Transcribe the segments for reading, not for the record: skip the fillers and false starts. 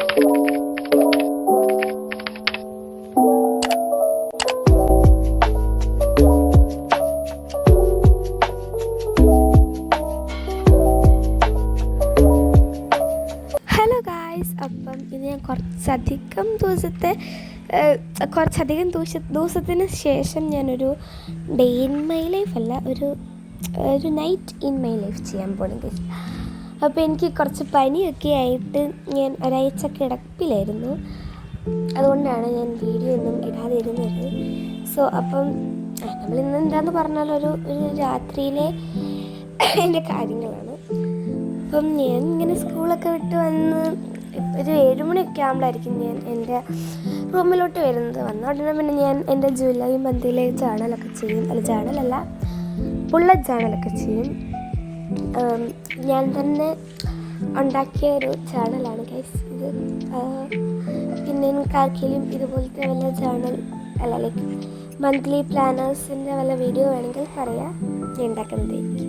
അപ്പം ഇത് ഞാൻ കുറച്ചധികം ദിവസത്തിന് ശേഷം ഞാനൊരു ഡേ ഇൻ മൈ ലൈഫ് അല്ല ഒരു നൈറ്റ് ഇൻ മൈ ലൈഫ് ചെയ്യാൻ പോകുന്നത്. അപ്പോൾ എനിക്ക് കുറച്ച് പനിയൊക്കെ ആയിട്ട് ഞാൻ ഒരാഴ്ച കിടപ്പിലായിരുന്നു. അതുകൊണ്ടാണ് ഞാൻ വീഡിയോ ഒന്നും ഇടാതിരുന്നത്. സോ അപ്പം നമ്മളിന്ന് എന്താണെന്ന് പറഞ്ഞാൽ ഒരു രാത്രിയിലെ എൻ്റെ കാര്യങ്ങളാണ്. അപ്പം ഞാൻ ഇങ്ങനെ സ്കൂളൊക്കെ വിട്ട് വന്ന് ഒരു 7 മണിയൊക്കെ ആകുമ്പോഴായിരിക്കും ഞാൻ എൻ്റെ റൂമിലോട്ട് വരുന്നത്. വന്ന ഉടനെ പിന്നെ ഞാൻ എൻ്റെ ജൂലൈ മന്തിലെ ജേണലൊക്കെ ചെയ്യും. ജേണലല്ല, ബുള്ളറ്റ് ജേണലൊക്കെ ചെയ്യും. ഞാൻ തന്നെ ഉണ്ടാക്കിയ ഒരു ജേണലാണ് ഗൈസ് ഇത്. പിന്നെ എനിക്ക് ആർക്കെങ്കിലും ഇതുപോലത്തെ വല്ല ജേണൽ ലൈക്ക് മന്ത്ലി പ്ലാനേഴ്സിൻ്റെ വല്ല വീഡിയോ വേണമെങ്കിൽ പറയാം, ഞാൻ ഉണ്ടാക്കുന്നതായിരിക്കും.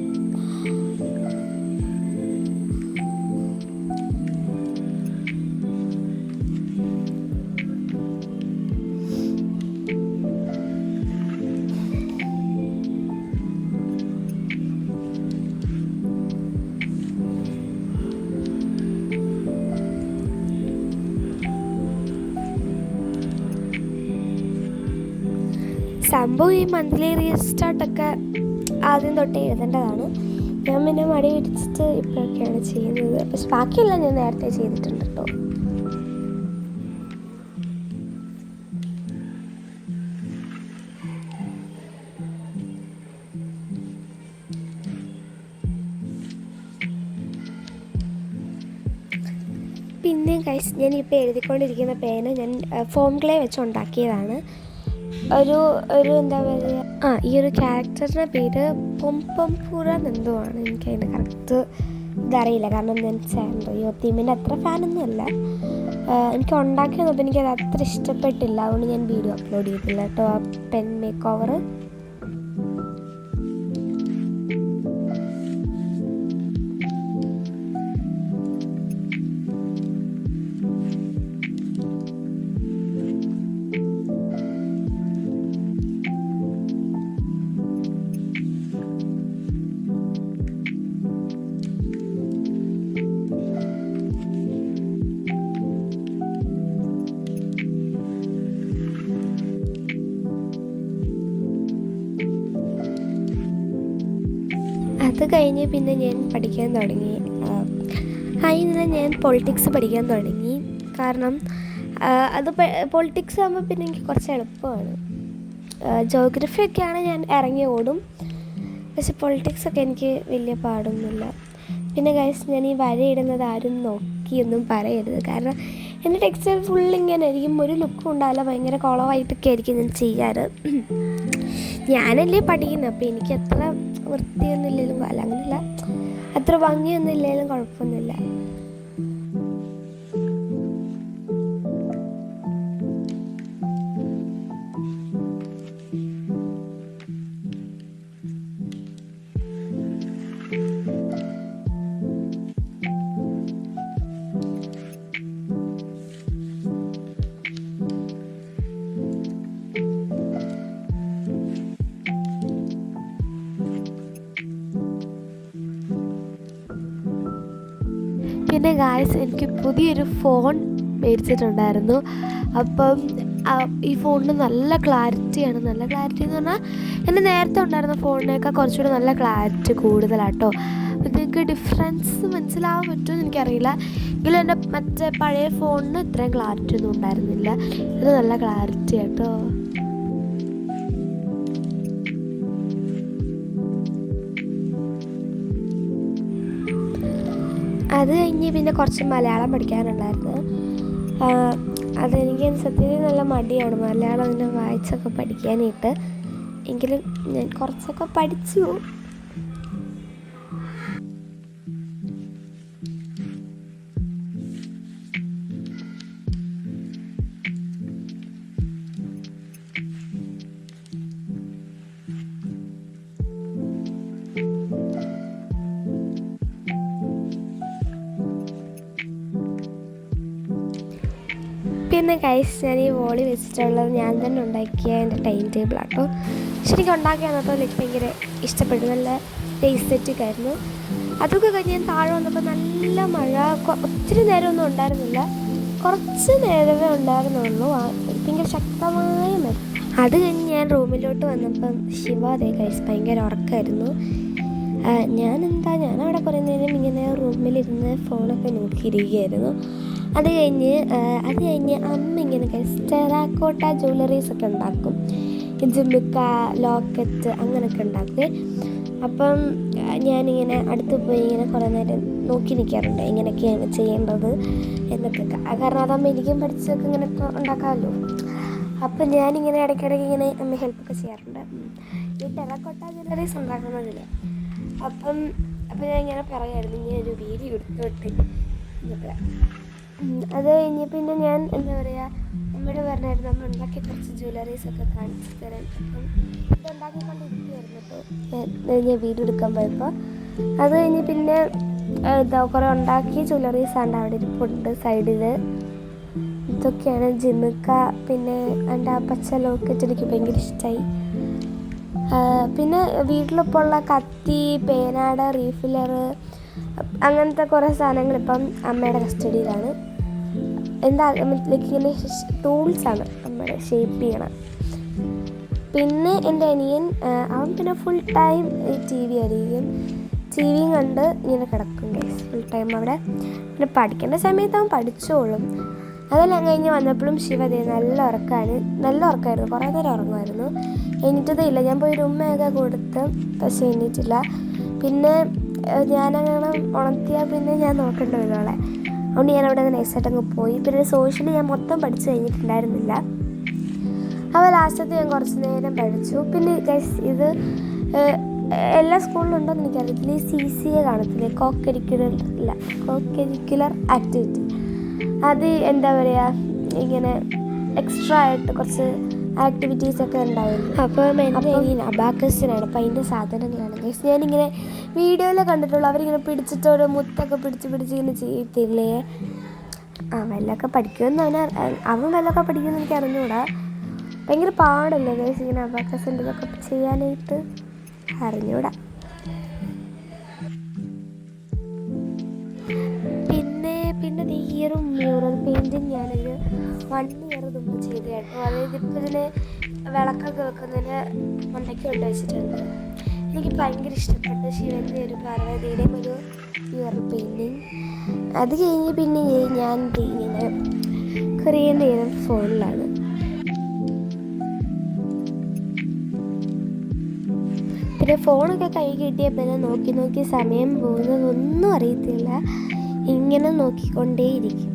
സംഭവം ഈ മന്ത്ലി റീസ്റ്റാർട്ടൊക്കെ ആദ്യം തൊട്ടേ എഴുതേണ്ടതാണ്. ഞാൻ പിന്നെ മടി പിടിച്ചിട്ട് ഇപ്പോഴൊക്കെയാണ് ചെയ്യുന്നത്. പക്ഷെ ബാക്കിയെല്ലാം ഞാൻ നേരത്തെ ചെയ്തിട്ടുണ്ട് കേട്ടോ. പിന്നെ ഗൈസ്, ഞാനിപ്പോൾ എഴുതിക്കൊണ്ടിരിക്കുന്ന പേന ഞാൻ ഫോം ക്ലേ വെച്ചുണ്ടാക്കിയതാണ്. ഒരു എന്താ പറയുക, ഈ ഒരു ക്യാരക്ടറിൻ്റെ പേര് പൊംപൊംപൂറ എന്തോ ആണ്. എനിക്കതിൻ്റെ കറക്റ്റ് ഇതറിയില്ല, കാരണം ഞാൻ സാൻഡ്രിയോ തീമിൻ്റെ അത്ര ഫാനൊന്നും അല്ല. എനിക്ക് ഉണ്ടാക്കി വന്നപ്പോൾ എനിക്കത് അത്ര ഇഷ്ടപ്പെട്ടില്ല, അതുകൊണ്ട് ഞാൻ വീഡിയോ അപ്ലോഡ് ചെയ്തില്ല കേട്ടോ. ആ പെൻ മേക്ക് ഓവർ അത് കഴിഞ്ഞ് പിന്നെ ഞാൻ പഠിക്കാൻ തുടങ്ങി. അതിന് ഞാൻ പൊളിറ്റിക്സ് പഠിക്കാൻ തുടങ്ങി. കാരണം പൊളിറ്റിക്സ് ആകുമ്പോൾ പിന്നെ എനിക്ക് കുറച്ച് എളുപ്പമാണ്. ജോഗ്രഫിയൊക്കെയാണ് ഞാൻ ഇറങ്ങി ഓടും, പക്ഷെ പൊളിറ്റിക്സൊക്കെ എനിക്ക് വലിയ പാടൊന്നുമില്ല. പിന്നെ ഗൈസ്, ഞാൻ ഈ വരയിടുന്നത് ആരും നോക്കിയൊന്നും പറയരുത്, കാരണം എൻ്റെ ടെക്സ്റ്റൈൽ ഫുള്ളിങ്ങനെ ആയിരിക്കും, ഒരു ലുക്കും ഉണ്ടാവില്ല, ഭയങ്കര കുളമായിട്ടൊക്കെ ആയിരിക്കും ഞാൻ ചെയ്യാറ്. ഞാനല്ലേ പഠിക്കുന്നത്, അപ്പോൾ എനിക്ക് അത്ര വൃത്തിയൊന്നും ഇല്ലെങ്കിലും അല്ല അങ്ങനെയല്ല, അത്ര ഭംഗിയൊന്നും ഇല്ലെങ്കിലും കുഴപ്പമൊന്നുമില്ല. പിന്നെ ഗായ്സ്, എനിക്ക് പുതിയൊരു ഫോൺ മേടിച്ചിട്ടുണ്ടായിരുന്നു. അപ്പം ഈ ഫോണിന് നല്ല ക്ലാരിറ്റിയാണ്. നല്ല ക്ലാരിറ്റി എന്ന് പറഞ്ഞാൽ എൻ്റെ നേരത്തെ ഉണ്ടായിരുന്ന ഫോണിനേക്കാൾ കുറച്ചുകൂടി നല്ല ക്ലാരിറ്റി കൂടുതലാട്ടോ. അപ്പം നിങ്ങൾക്ക് ഡിഫറൻസ് മനസ്സിലാവാൻ പറ്റുമെന്ന് എനിക്കറിയില്ല, എങ്കിലും എൻ്റെ മറ്റേ പഴയ ഫോണിന് ഇത്രയും ക്ലാരിറ്റി ഒന്നും ഉണ്ടായിരുന്നില്ല. ഇത് നല്ല ക്ലാരിറ്റി കേട്ടോ. അത് കഴിഞ്ഞ് പിന്നെ കുറച്ച് മലയാളം പഠിക്കാനുണ്ടായിരുന്നു. അതെനിക്ക് സത്യത്തിൽ നല്ല മടിയാണ് മലയാളം അങ്ങനെ വായിച്ചൊക്കെ പഠിക്കാനായിട്ട്. എങ്കിലും ഞാൻ കുറച്ചൊക്കെ പഠിച്ചു. പിന്നെ ഗൈസ് ഞാൻ ഈ വോളി വെച്ചിട്ടുള്ളത് ഞാൻ തന്നെ ഉണ്ടാക്കിയ എൻ്റെ ടൈം ടേബിളാട്ടോ. ശരിക്കും ഉണ്ടാക്കി വന്നപ്പോൾ എനിക്ക് ഭയങ്കര ഇഷ്ടപ്പെട്ടു, നല്ല ടേസ്റ്ററ്റിക് ആയിരുന്നു. അതൊക്കെ കഴിഞ്ഞ് ഞാൻ താഴെ വന്നപ്പോൾ നല്ല മഴ, ഒത്തിരി നേരമൊന്നും ഉണ്ടായിരുന്നില്ല, കുറച്ച് നേരമേ ഉണ്ടായിരുന്നുള്ളൂ. ഭയങ്കര ശക്തമായ മഴ. അത് കഴിഞ്ഞ് ഞാൻ റൂമിലോട്ട് വന്നപ്പം ശിവ അതേ ഗൈസ് ഭയങ്കര ഉറക്കമായിരുന്നു. ഞാനവിടെ കുറേ നേരം ഇങ്ങനെ റൂമിലിരുന്ന് ഫോണൊക്കെ നോക്കിയിരിക്കുകയായിരുന്നു. അത് കഴിഞ്ഞ് അമ്മ ഇങ്ങനെ ടെറാക്കോട്ട ജ്വല്ലറീസൊക്കെ ഉണ്ടാക്കും, ജിമ്മിക്ക, ലോക്കറ്റ് അങ്ങനെയൊക്കെ ഉണ്ടാക്കും. അപ്പം ഞാനിങ്ങനെ അടുത്ത് പോയി ഇങ്ങനെ കുറേ നേരം നോക്കി നിൽക്കാറുണ്ട് എങ്ങനെയൊക്കെയാണ് ചെയ്യേണ്ടത് എന്നൊക്കെ. കാരണം അതമ്മ എനിക്കും പഠിച്ചൊക്കെ ഇങ്ങനെയൊക്കെ ഉണ്ടാക്കാമല്ലോ. അപ്പം ഞാനിങ്ങനെ ഇടയ്ക്കിടയ്ക്ക് ഇങ്ങനെ അമ്മ ഹെൽപ്പൊക്കെ ചെയ്യാറുണ്ട് ഈ ടെറാക്കോട്ട ജ്വല്ലറീസ് ഉണ്ടാക്കുന്നതിൽ. അപ്പം ഞാൻ ഇങ്ങനെ പറയായിരുന്നു ഇങ്ങനെ ഒരു വീഡിയോ എടുത്തോട്ട് എന്നൊക്കെ. അത് കഴിഞ്ഞ് പിന്നെ ഞാൻ എന്താ പറയുക, അമ്മയോട് പറഞ്ഞായിരുന്നു നമ്മൾ ഉണ്ടാക്കിയ കുറച്ച് ജ്വല്ലറീസൊക്കെ കാണിച്ചു തരാൻ. അപ്പം ഇതുണ്ടാക്കിക്കൊണ്ടിരിക്കുകയായിരുന്നു കേട്ടോ ഞാൻ വീഡിയോ എടുക്കാൻ പോയപ്പോൾ. അത് കഴിഞ്ഞ് പിന്നെ കുറേ ഉണ്ടാക്കിയ ജ്വല്ലറീസ് ആണ് അവിടെ ഇരിപ്പുണ്ട് സൈഡിൽ. ഇതൊക്കെയാണ് ജിമ്മിക്ക, പിന്നെ എൻ്റെ ആ പച്ച ലോക്കറ്റ് എനിക്ക് ഭയങ്കര ഇഷ്ടമായി. പിന്നെ വീട്ടിലിപ്പോൾ ഉള്ള കത്തി, പേനാട, റീഫില്ലർ, അങ്ങനത്തെ കുറേ സാധനങ്ങൾ ഇപ്പം അമ്മയുടെ കസ്റ്റഡിയിലാണ്. ഇങ്ങനെ ടൂൾസാണ് അമ്മയുടെ ഷേപ്പ് ചെയ്യണം. പിന്നെ എൻ്റെ അനിയൻ അവൻ പിന്നെ ഫുൾ ടൈം ഈ ടി വി ആയിരിക്കും, ടി വിയും കണ്ട് ഇങ്ങനെ കിടക്കും ഗൈസ് ഫുൾ ടൈം അവിടെ. പിന്നെ പഠിക്കേണ്ട സമയത്ത് അവൻ പഠിച്ചോളും. അതെല്ലാം കഴിഞ്ഞ് വന്നപ്പോഴും ശിവതേ നല്ല ഉറക്കമായിരുന്നു, കുറേ നേരം ഉറങ്ങുമായിരുന്നു. എണീറ്റതേ ഇല്ല. ഞാൻ പോയി ഉമ്മയൊക്കെ കൊടുത്ത്, പക്ഷേ എണീറ്റില്ല. പിന്നെ ഞാനങ്ങനെ ഉണർത്തിയാൽ പിന്നെ ഞാൻ നോക്കേണ്ടി വരും അവളെ. അതുകൊണ്ട് ഞാൻ അവിടെ നൈസായിട്ടങ്ങ് പോയി. പിന്നെ സോഷ്യലി ഞാൻ മൊത്തം പഠിച്ചു കഴിഞ്ഞിട്ടുണ്ടായിരുന്നില്ല. അപ്പോൾ ലാസ്റ്റത്തെ ഞാൻ കുറച്ച് നേരം പഠിച്ചു. പിന്നെ ഗൈസ് ഇത് എല്ലാ സ്കൂളിലും ഉണ്ടോയെന്ന് എനിക്കറിയത്തില്ല, ഈ CCA കാണത്തില്ലേ, കോകരിക്കുലർ ആക്ടിവിറ്റി. അത് എന്താ പറയുക, ഇങ്ങനെ എക്സ്ട്രാ ആയിട്ട് കുറച്ച് ആക്ടിവിറ്റീസൊക്കെ ഉണ്ടാവില്ല. അപ്പം എൻ്റെ അനിയൻ അബാക്കസിനാണ്, അപ്പം അതിൻ്റെ സാധനങ്ങളാണ് ഗൈസ്. ഞാനിങ്ങനെ വീഡിയോയിൽ കണ്ടിട്ടുള്ളൂ, അവരിങ്ങനെ പിടിച്ചിട്ട് ഓരോ മുത്തൊക്കെ പിടിച്ച് ഇങ്ങനെ ചെയ്യത്തില്ലേ. വല്ലതൊക്കെ പഠിക്കുമെന്ന് അവൻ വല്ലതൊക്കെ പഠിക്കുമെന്ന് എനിക്ക് അറിഞ്ഞുകൂടാ. ഭയങ്കര പാടല്ലേ ഗൈസ് ഇങ്ങനെ അബാക്കസിൻ്റെ ഇതൊക്കെ ചെയ്യാനായിട്ട്, അറിഞ്ഞൂടാ. പിന്നെ ഈ ഒരു മ്യൂറൽ പെയിൻറ്റിങ് ഞാനൊരു 1 ഇയർ മുമ്പ് ചെയ്ത് കേട്ടോ. അതായത് ഇപ്പോൾ ഇതിന് വിളക്കൊക്കെ വെക്കുന്നതിന് മണ്ടയ്ക്ക് കൊണ്ട് വെച്ചിട്ടുണ്ട്. എനിക്ക് ഭയങ്കര ഇഷ്ടപ്പെട്ടു ശിവൻ്റെ ഒരു പാർവതിയുടെയും ഒരു മ്യൂറൽ പെയിൻറ്റിങ്. അത് കഴിഞ്ഞ് പിന്നെ ഞാൻ ഇങ്ങനെ കുറേ നേരം ഫോണിലാണ്. പിന്നെ ഫോണൊക്കെ കൈ കിട്ടിയ പിന്നെ നോക്കി സമയം പോകുന്നതൊന്നും അറിയത്തില്ല, ഇങ്ങനെ നോക്കിക്കൊണ്ടേയിരിക്കും.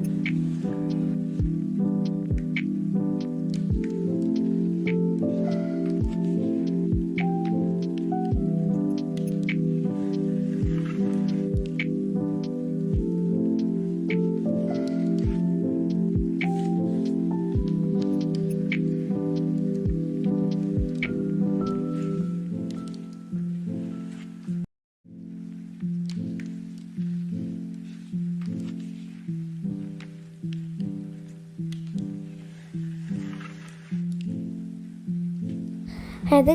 അത്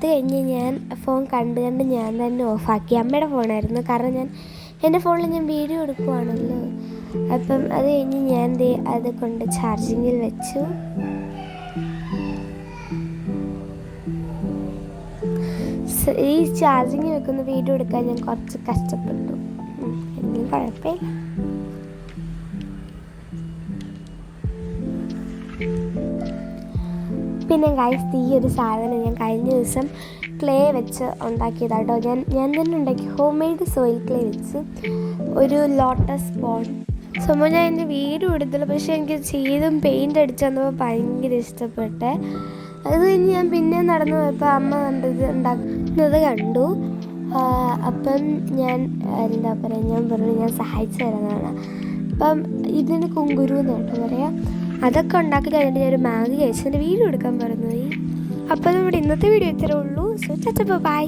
കഴിഞ്ഞ് ഞാൻ ഫോൺ കണ്ട് ഞാൻ തന്നെ ഓഫാക്കി. അമ്മയുടെ ഫോണായിരുന്നു, കാരണം എൻ്റെ ഫോണിൽ ഞാൻ വീഡിയോ എടുക്കുവാണല്ലോ. അപ്പം അത് കഴിഞ്ഞ് ഞാൻ അത് കൊണ്ട് ചാർജിങ്ങിൽ വെച്ചു. ഈ ചാർജിങ്ങിൽ വെക്കുന്ന വീഡിയോ എടുക്കാൻ ഞാൻ കുറച്ച് കഷ്ടപ്പെട്ടു, എങ്കിലും കുഴപ്പമില്ല. പിന്നെ ഗൈസ് ഈ ഒരു സാധനം ഞാൻ കഴിഞ്ഞ ദിവസം ക്ലേ വെച്ച് ഉണ്ടാക്കിയതാട്ടോ. ഞാൻ തന്നെ ഉണ്ടാക്കി, ഹോം മെയ്ഡ് സോയിൽ ക്ലേ വെച്ച് ഒരു ലോട്ടസ് പോണ്ട്. സംഭവം ഞാൻ എൻ്റെ വീഡിയോ എടുത്തില്ല, പക്ഷേ എനിക്ക് ചെയ്തും പെയിൻ്റ് അടിച്ചു തന്നപ്പോൾ ഭയങ്കര ഇഷ്ടപ്പെട്ടെ. അത് കഴിഞ്ഞ് ഞാൻ പിന്നെ നടന്നു പോയപ്പോൾ അമ്മ ഉണ്ടാക്കുന്നത് കണ്ടു. അപ്പം ഞാൻ എന്താ പറയുക, ഞാൻ പറഞ്ഞു ഞാൻ സഹായിച്ചു തരുന്നതാണ്. അപ്പം ഇതിന് കുങ്കുരു എന്നാട്ടോ പറയാം. അതൊക്കെ ഉണ്ടാക്കി കഴിഞ്ഞിട്ട് ഞാനൊരു മാഗി കഴിച്ചു എൻ്റെ വീഡിയോ എടുക്കാൻ മറന്നുപോയി. അപ്പോൾ നമ്മുടെ ഇന്നത്തെ വീഡിയോ ഇത്രയേ ഉള്ളൂ. So by.